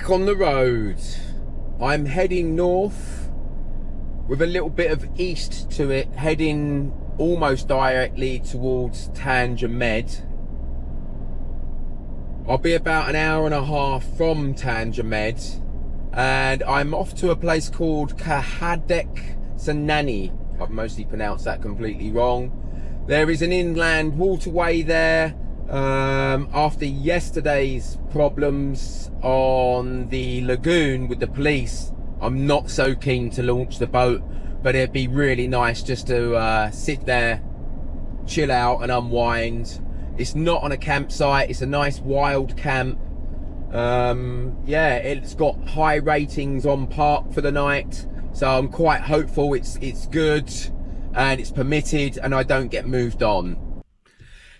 back on the road. I'm heading north with a little bit of east to it, heading almost directly towards Tangier. I'll be about an hour and a half from Tangier, and I'm off to a place called Kahadek Sanani. I've mostly pronounced that completely wrong. There is an inland waterway there. After yesterday's problems on the lagoon with the police, I'm not so keen to launch the boat, but it'd be really nice just to sit there, chill out and unwind. It's not on a campsite, it's a nice wild camp. Yeah, it's got high ratings on Park for the night, so I'm quite hopeful it's good and it's permitted and I don't get moved on.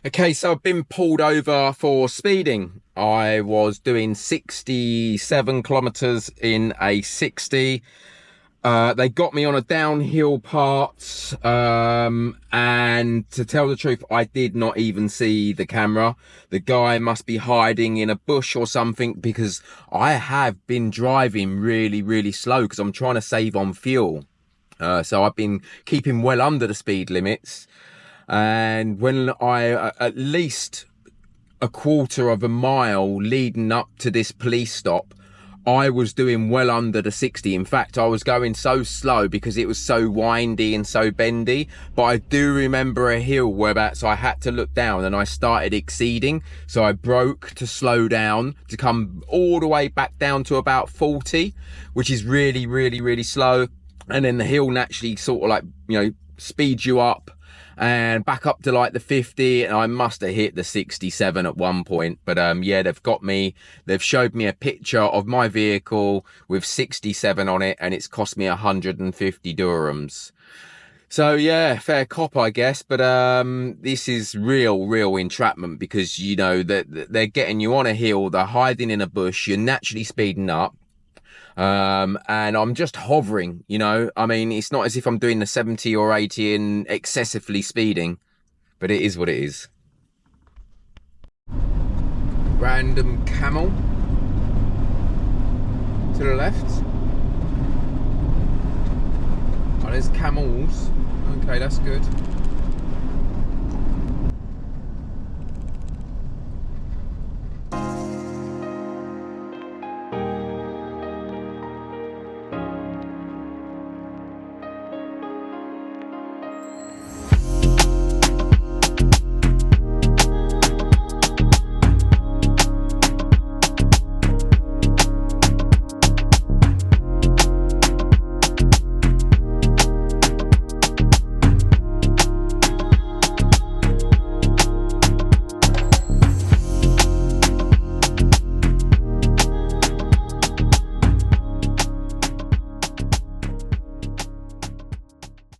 Okay, so I've been pulled over for speeding. I was doing 67 kilometers in a 60. They got me on a downhill part, and to tell the truth, I did not even see the camera. The guy must be hiding in a bush or something, because I have been driving really slow because I'm trying to save on fuel. So I've been keeping well under the speed limits. And when I, at least a quarter of a mile leading up to this police stop, I was doing well under the 60. In fact, I was going so slow because it was so windy and so bendy. But I do remember a hill whereabouts I had to look down and I started exceeding. So I broke to slow down to come all the way back down to about 40, which is really slow. And then the hill naturally sort of like, you know, speeds you up and back up to like the 50, and I must have hit the 67 at one point. But yeah, they've got me, they've showed me a picture of my vehicle with 67 on it, and it's cost me 150 dirhams. So yeah, fair cop, I guess. But this is real entrapment, because you know that they're getting you on a hill, they're hiding in a bush, you're naturally speeding up. And I'm just hovering, you know. I mean, it's not as if I'm doing the 70 or 80 and excessively speeding, but it is what it is. Random camel to the left. Oh, there's camels. Okay, that's good.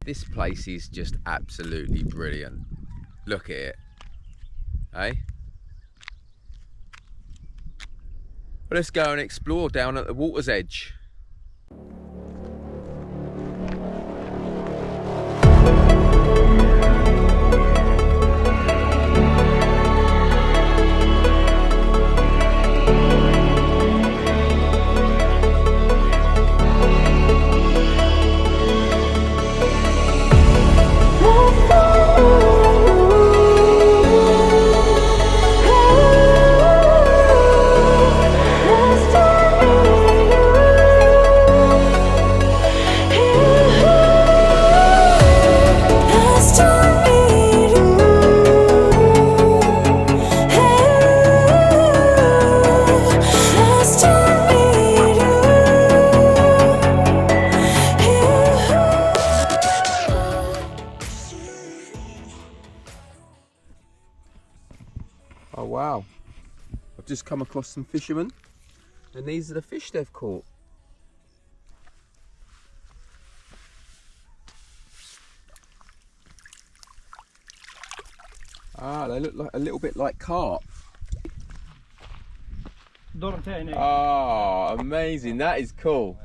This place is just absolutely brilliant. Look at it, eh? Well, let's go and explore down at the water's edge. Oh wow, I've just come across some fishermen, and these are the fish they've caught. Ah, they look like a little bit like carp. Oh, amazing, that is cool.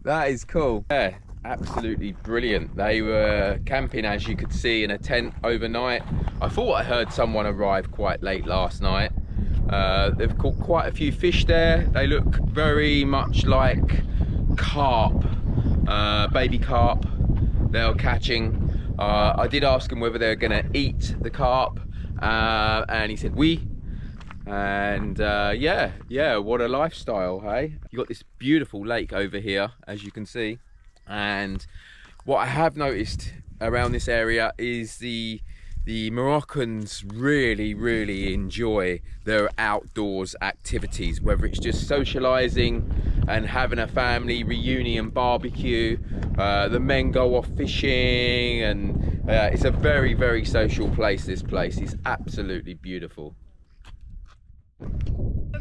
That is cool. Yeah, absolutely brilliant. They were camping, as you could see, in a tent overnight. I thought I heard someone arrive quite late last night. They've caught quite a few fish there. They look very much like carp, baby carp they're catching. I did ask him whether they're gonna eat the carp, and he said oui. And yeah, what a lifestyle, hey? You got this beautiful lake over here, as you can see. And what I have noticed around this area is the Moroccans really enjoy their outdoors activities, whether it's just socializing and having a family reunion barbecue. The men go off fishing, and it's a very social place. This place is absolutely beautiful.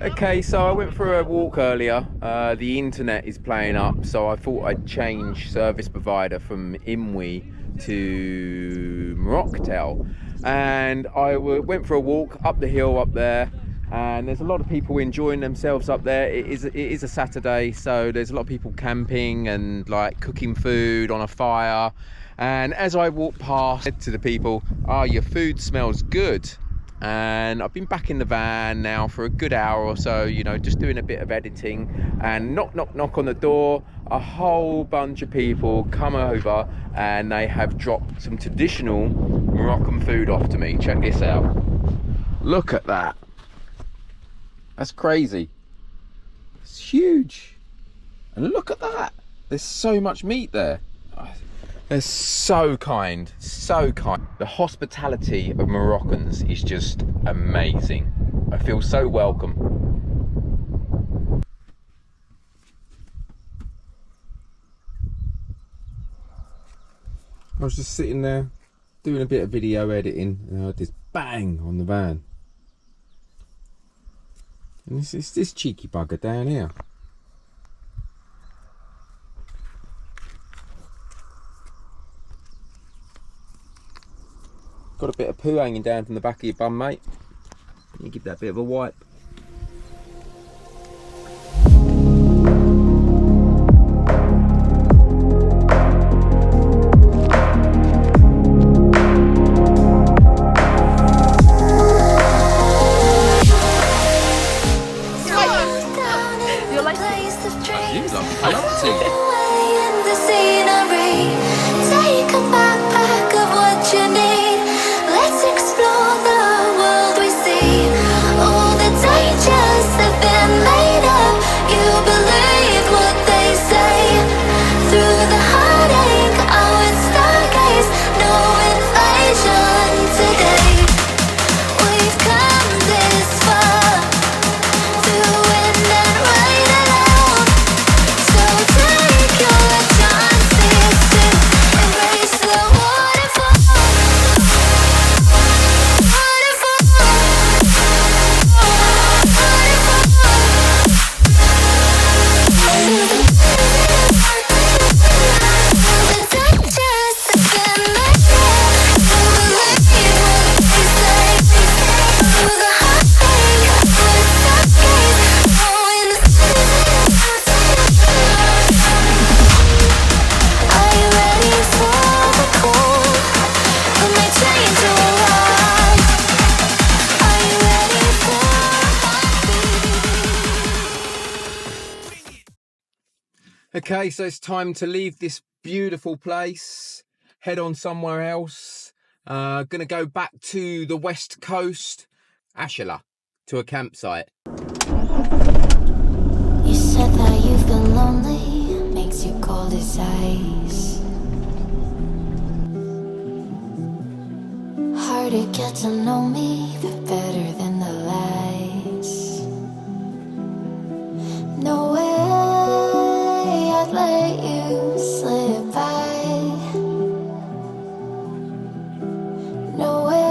Okay, so I went for a walk earlier. The internet is playing up, so I thought I'd change service provider from Imwe to Morocco, and I went for a walk up the hill up there, and there's a lot of people enjoying themselves up there. It is a Saturday, so there's a lot of people camping and like cooking food on a fire. And as I walked past, I said to the people, "Oh, your food smells good." And I've been back in the van now for a good hour or so, you know, just doing a bit of editing, and knock on the door. A whole bunch of people come over, and they have dropped some traditional Moroccan food off to me. Check this out. Look at that. That's crazy. It's huge. And look at that. There's so much meat there. They're so kind, so kind. The hospitality of Moroccans is just amazing. I feel so welcome. I was just sitting there doing a bit of video editing, and I heard this bang on the van. And it's this cheeky bugger down here. Got a bit of poo hanging down from the back of your bum, mate. You give that a bit of a wipe. Okay, so it's time to leave this beautiful place, head on somewhere else. Gonna go back to the west coast, Ashila, to a campsite. You said that you've been lonely, makes you cold as ice. Hard to get to know me, but better than the lies. No way I'd let you slip by. No way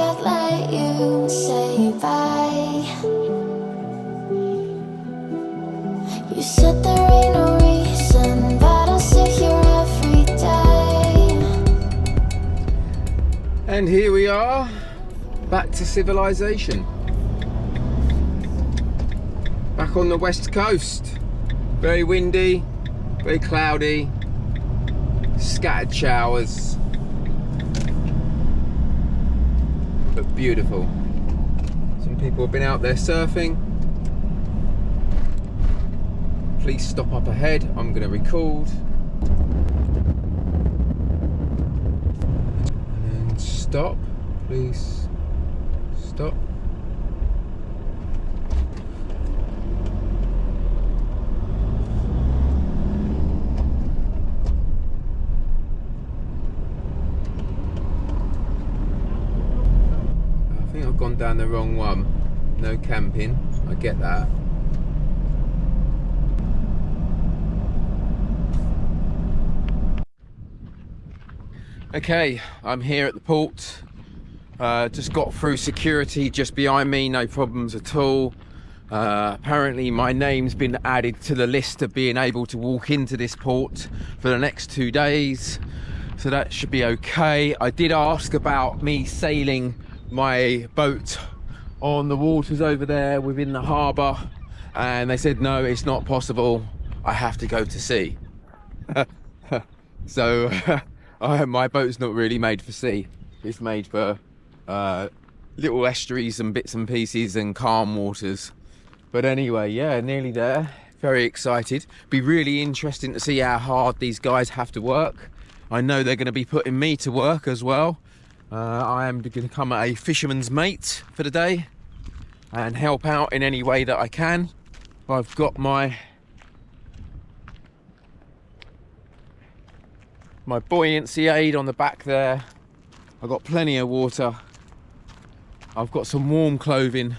I'd let you say bye. You said there ain't no reason, but I'll sit here every day. And here we are, back to civilization. Back on the west coast. Very windy, very cloudy, scattered showers, but beautiful. Some People have been out there surfing. Please stop up ahead. I'm going to record. And stop. Please stop. I think I've gone down the wrong one. No camping. I get that. Okay, I'm here at the port. Just got through security just behind me, no problems at all. Apparently my name's been added to the list of being able to walk into this port for the next 2 days, so that should be okay. I did ask about me sailing my boat on the waters over there within the harbour, and they said no, it's not possible, I have to go to sea. So my boat's not really made for sea. It's made for little estuaries and bits and pieces and calm waters. But anyway, yeah, nearly there. Very excited. Be really interesting to see how hard these guys have to work. I know they're going to be putting me to work as well. I am going to become a fisherman's mate for the day and help out in any way that I can. I've got my buoyancy aid on the back there. I've got plenty of water. I've got some warm clothing,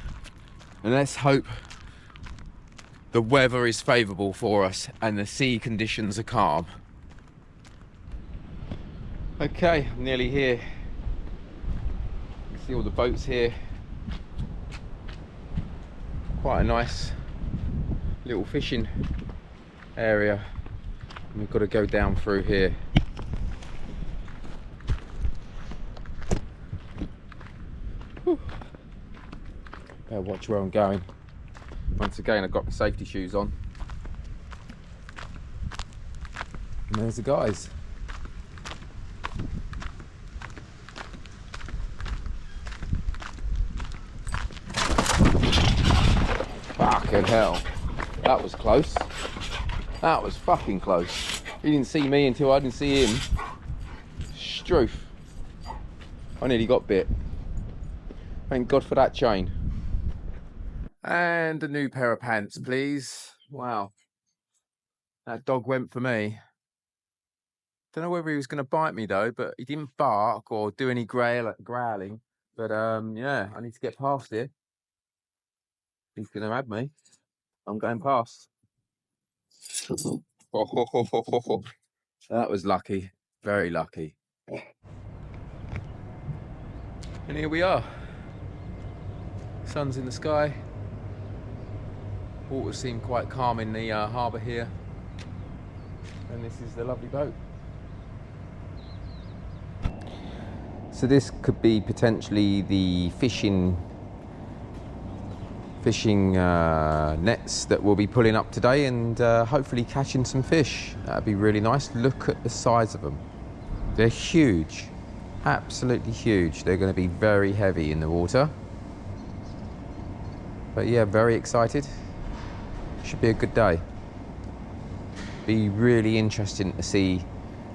and let's hope the weather is favourable for us and the sea conditions are calm. Okay, I'm nearly here. You can see all the boats here. Quite a nice little fishing area. And we've got to go down through here. Better watch where I'm going. Once again, I've got my safety shoes on. And there's the guys. Fucking hell. That was close. That was fucking close. He didn't see me until I didn't see him. Stroof. I nearly got bit. Thank God for that chain. And a new pair of pants, please. Wow. That dog went for me. Don't know whether he was going to bite me though, but he didn't bark or do any growling. But yeah, I need to get past here. He's going to have me. I'm going past. That was lucky. Very lucky. And here we are. Sun's in the sky. Waters seem quite calm in the harbour here. And this is the lovely boat. So this could be potentially the fishing nets that we'll be pulling up today, and hopefully catching some fish. That'd be really nice. Look at the size of them. They're huge. Absolutely huge. They're going to be very heavy in the water. But yeah, very excited. Should be a good day. Be really interesting to see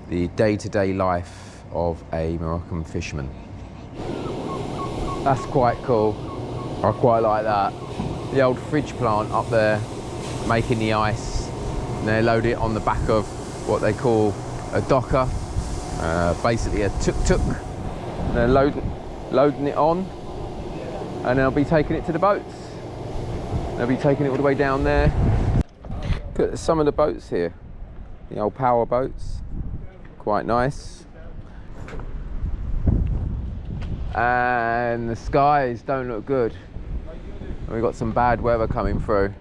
the day-to-day life of a Moroccan fisherman. That's quite cool. I quite like that. The old fridge plant up there making the ice. And they load it on the back of what they call a docker, basically a tuk-tuk. And they're loading it on, and they'll be taking it to the boats. They'll be taking it all the way down there. Look at some of the boats here. The old power boats. Quite nice. And the skies don't look good. We've got some bad weather coming through.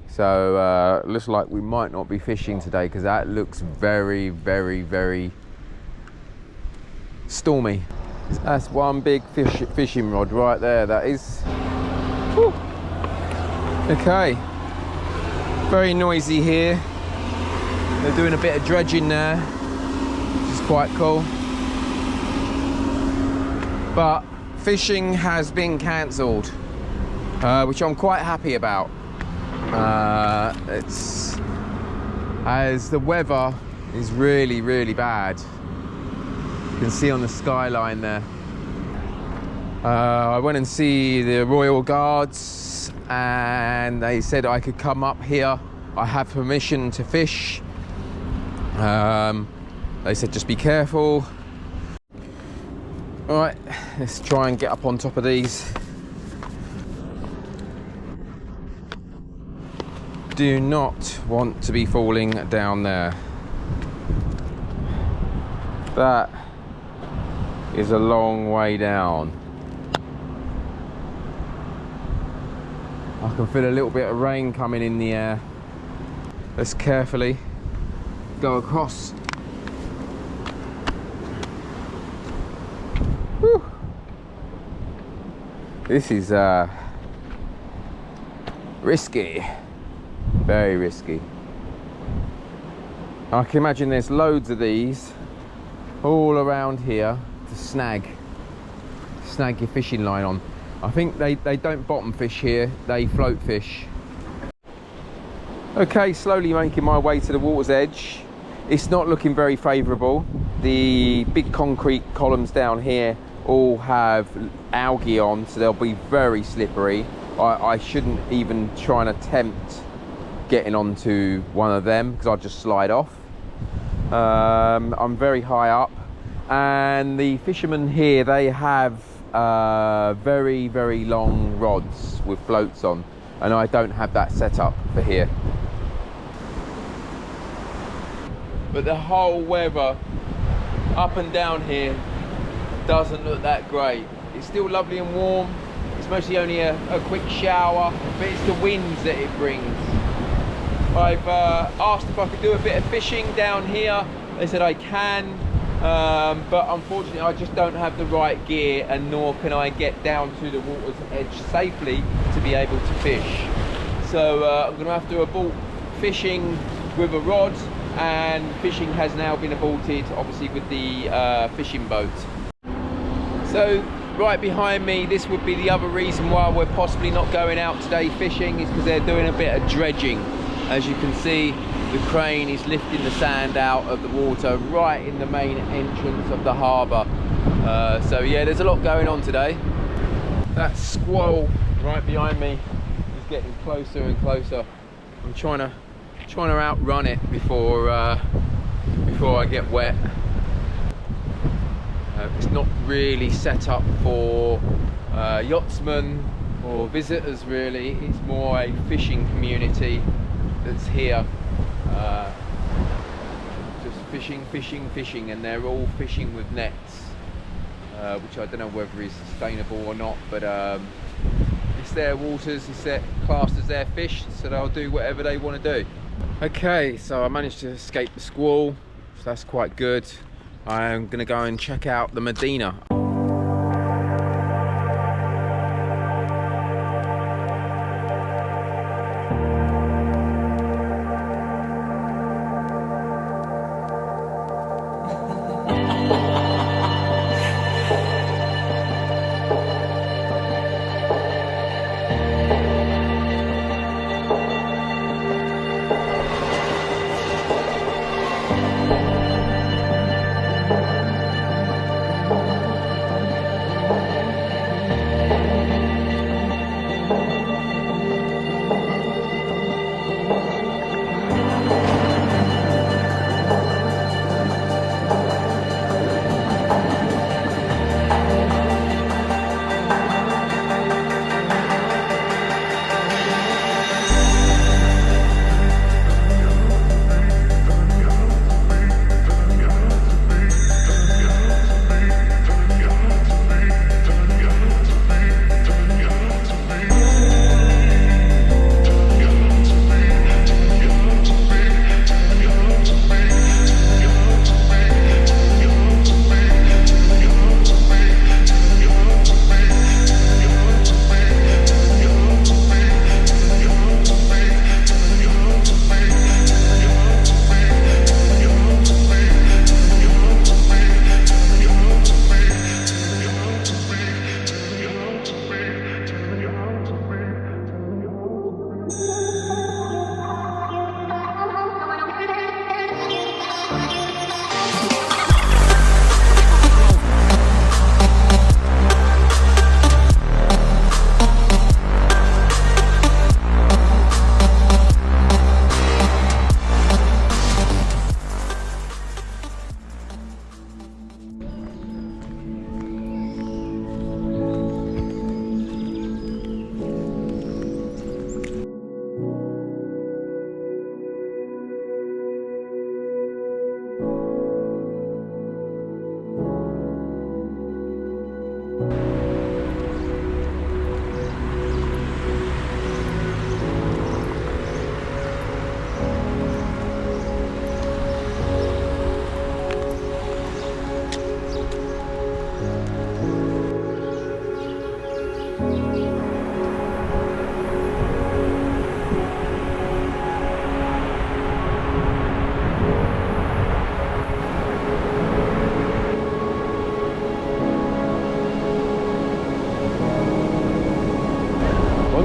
So looks like we might not be fishing today, because that looks very, very, very stormy. That's one big fishing rod right there, that is. Whew. Okay, very noisy here. They're doing a bit of dredging there, which is quite cool. But fishing has been cancelled. which I'm quite happy about. It's as the weather is really, really bad. You can see on the skyline there. I went and see the Royal Guards and they said I could come up here. I have permission to fish. They said just be careful. All right, let's try and get up on top of these. Do not want to be falling down there. That is a long way down. I can feel a little bit of rain coming in the air. Let's carefully go across. Whew. This is risky, very risky. I can imagine there's loads of these all around here to snag your fishing line on. I think they don't bottom fish here, they float fish. Okay, slowly making my way to the water's edge. It's not looking very favourable. The big concrete columns down here all have algae on, so they'll be very slippery. I shouldn't even try and attempt getting onto one of them because I'll just slide off. I'm very high up, and the fishermen here, they have very, very long rods with floats on, and I don't have that set up for here. But the whole weather up and down here doesn't look that great. It's still lovely and warm. It's mostly only a quick shower, but it's the winds that it brings. I've asked if I could do a bit of fishing down here. They said I can, but unfortunately I just don't have the right gear, and nor can I get down to the water's edge safely to be able to fish. So I'm going to have to abort fishing with a rod, and fishing has now been aborted, obviously, with the fishing boat. So right behind me, this would be the other reason why we're possibly not going out today fishing, is because they're doing a bit of dredging. As you can see, the crane is lifting the sand out of the water right in the main entrance of the harbour. So yeah, there's a lot going on today. That squall right behind me is getting closer and closer. I'm trying to outrun it before I get wet. It's not really set up for yachtsmen or visitors really. It's more a fishing community that's here, just fishing, and they're all fishing with nets, which I don't know whether is sustainable or not, but it's their waters, it's their, classed as their fish, so they'll do whatever they want to do. Okay, so I managed to escape the squall, so that's quite good. I'm gonna go and check out the Medina.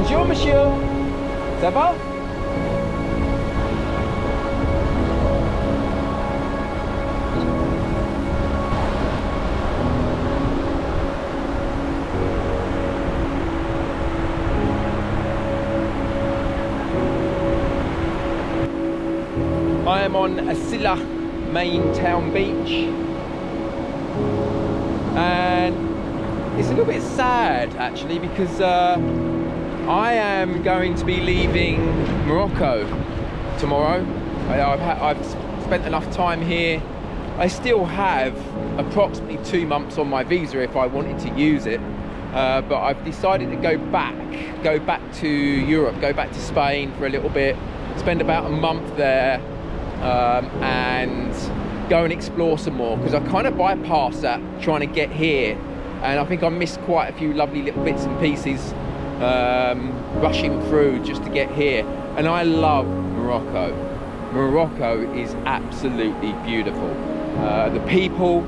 Bonjour, monsieur. Ça va? I am on Asila main town beach, and it's a little bit sad actually because I am going to be leaving Morocco tomorrow. I've spent enough time here. I still have approximately 2 months on my visa if I wanted to use it, but I've decided to go back to Europe, go back to Spain for a little bit, spend about a month there, and go and explore some more, because I kind of bypassed that trying to get here, and I think I missed quite a few lovely little bits and pieces rushing through just to get here. And I love Morocco. Morocco is absolutely beautiful. The people,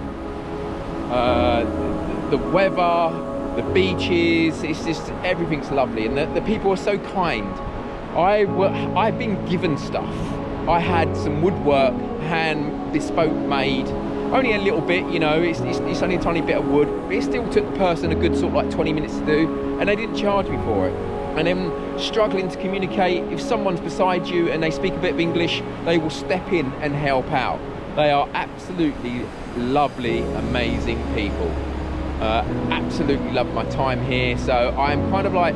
the weather, the beaches, it's just, everything's lovely, and the people are so kind. I've been given stuff. I had some woodwork hand bespoke made, only a little bit, you know, it's only a tiny bit of wood, but it still took the person a good sort of like 20 minutes to do, and they didn't charge me for it. And then struggling to communicate, if someone's beside you and they speak a bit of English, they will step in and help out. They are absolutely lovely, amazing people. Absolutely love my time here, so I'm kind of like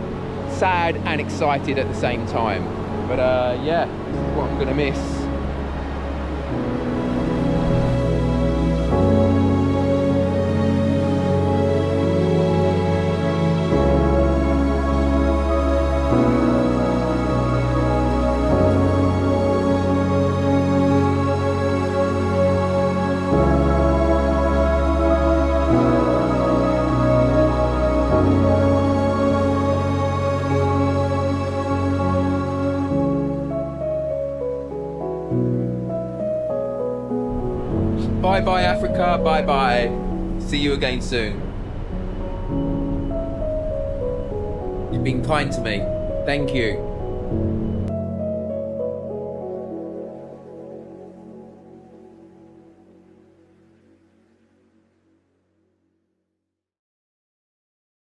sad and excited at the same time. But yeah, this is what I'm gonna miss. Bye bye Africa, bye bye. See you again soon. You've been kind to me. Thank you.